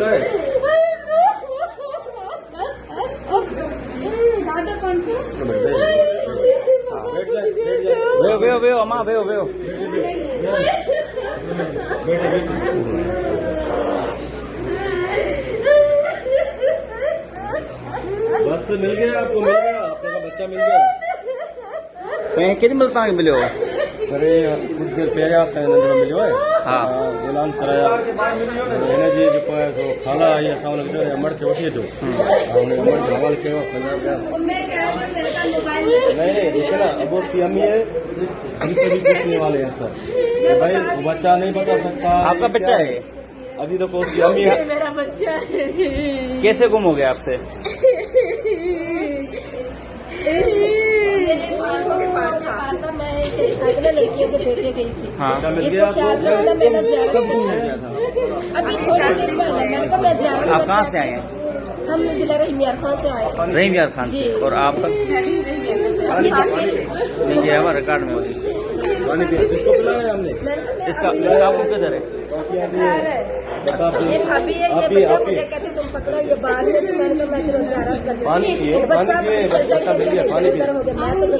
लगता है। वेो अम्मा वेो बस मिल गया आपको, मिल गया आपका बच्चा मिल गया। कितनी मिलता है मिलो सर कुछ देर पहले मिलो है। हाँ ऐलान कराया जी जो सो खाला आई असां हुन वीचारे अमड़ के वठी अचो। हुन अमड़ जो हवाल कयो 50 नहीं देखो ना, अब उसकी अम्मी है हमसे भी पूछने वाले हैं सर भाई वो बच्चा नहीं बता सकता। आपका बच्चा है? अभी तो उसकी अम्मी है। मेरा बच्चा है। कैसे गुम हो गया आपसे? मैं अगले लड़कियों को देखे गई थी। हाँ इसको ख्याल में मतलब मैंने ज़्यारत कब गुम हो करना गया था? अभी थोड़ी देर पहले मैंने कहा मैं ज़्यारत आप कहाँ से आए हैं? हम जिला रहीमियार खान से आए। रहीम यार खान से। और आपका नहीं गया हमारे रिकॉर्ड में होगी। पानी पिया किसको पिलाया हमने? इसका आप उनसे डरे? ये भाभी है, ये बच्चा मुझे कहते तुम पकड़ो ये बाल में, तो मैंने कहा मैं चलो ज़्यारत कर पानी पिए, बच्चा पानी पिए, बच्चा मिल गया, पानी पिए। हो गया मैं तो